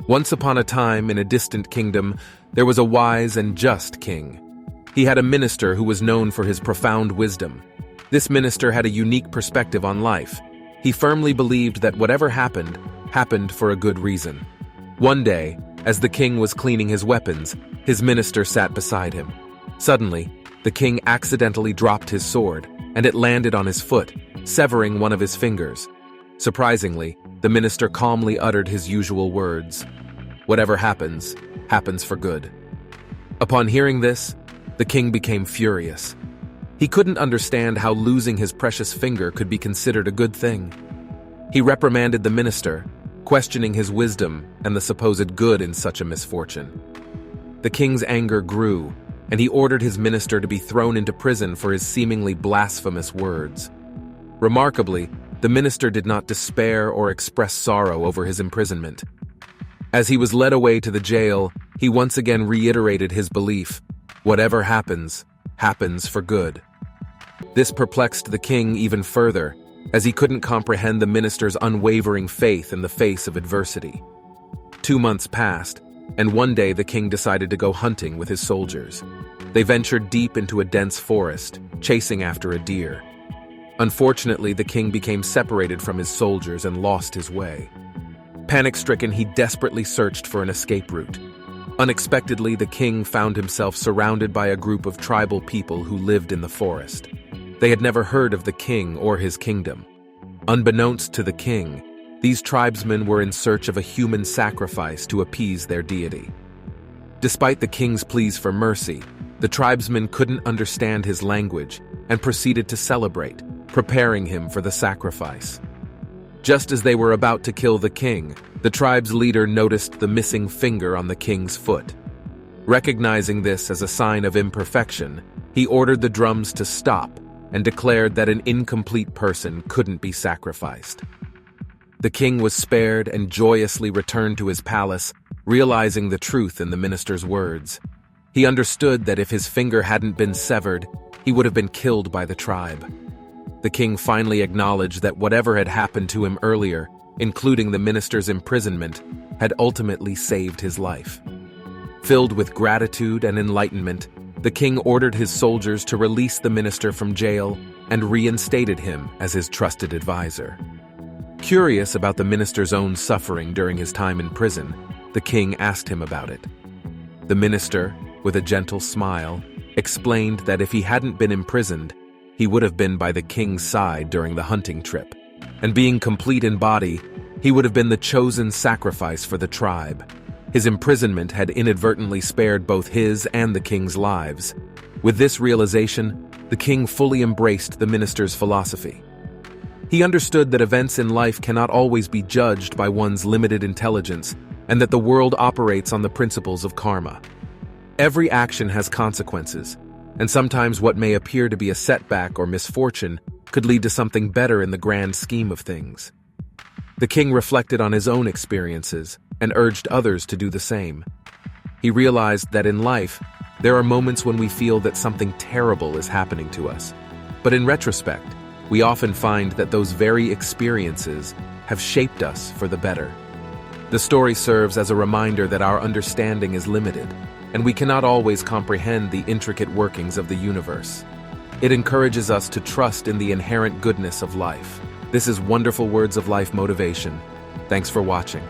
Once upon a time, in a distant kingdom, there was a wise and just king. He had a minister who was known for his profound wisdom. This minister had a unique perspective on life. He firmly believed that whatever happened, happened for a good reason. One day, as the king was cleaning his weapons, his minister sat beside him. Suddenly, the king accidentally dropped his sword, and it landed on his foot, severing one of his fingers. Surprisingly, the minister calmly uttered his usual words, "Whatever happens, happens for good." Upon hearing this, the king became furious. He couldn't understand how losing his precious finger could be considered a good thing. He reprimanded the minister, questioning his wisdom and the supposed good in such a misfortune. The king's anger grew, and he ordered his minister to be thrown into prison for his seemingly blasphemous words. Remarkably, the minister did not despair or express sorrow over his imprisonment. As he was led away to the jail, he once again reiterated his belief, "Whatever happens, happens for good." This perplexed the king even further, as he couldn't comprehend the minister's unwavering faith in the face of adversity. 2 months passed, and one day the king decided to go hunting with his soldiers. They ventured deep into a dense forest, chasing after a deer. Unfortunately, the king became separated from his soldiers and lost his way. Panic-stricken, he desperately searched for an escape route. Unexpectedly, the king found himself surrounded by a group of tribal people who lived in the forest. They had never heard of the king or his kingdom. Unbeknownst to the king, these tribesmen were in search of a human sacrifice to appease their deity. Despite the king's pleas for mercy, the tribesmen couldn't understand his language and proceeded to celebrate, preparing him for the sacrifice. Just as they were about to kill the king, the tribe's leader noticed the missing finger on the king's foot. Recognizing this as a sign of imperfection, he ordered the drums to stop and declared that an incomplete person couldn't be sacrificed. The king was spared and joyously returned to his palace, realizing the truth in the minister's words. He understood that if his finger hadn't been severed, he would have been killed by the tribe. The king finally acknowledged that whatever had happened to him earlier, including the minister's imprisonment, had ultimately saved his life. Filled with gratitude and enlightenment, the king ordered his soldiers to release the minister from jail and reinstated him as his trusted advisor. Curious about the minister's own suffering during his time in prison, the king asked him about it. The minister, with a gentle smile, explained that if he hadn't been imprisoned, he would have been by the king's side during the hunting trip, and being complete in body, he would have been the chosen sacrifice for the tribe. His imprisonment had inadvertently spared both his and the king's lives. With this realization, the king fully embraced the minister's philosophy. He understood that events in life cannot always be judged by one's limited intelligence, and that the world operates on the principles of karma. Every action has consequences, and sometimes what may appear to be a setback or misfortune could lead to something better in the grand scheme of things. The king reflected on his own experiences and urged others to do the same. He realized that in life, there are moments when we feel that something terrible is happening to us. But in retrospect, we often find that those very experiences have shaped us for the better. The story serves as a reminder that our understanding is limited, and we cannot always comprehend the intricate workings of the universe. It encourages us to trust in the inherent goodness of life. This is Wonderful Words of Life Motivation. Thanks for watching.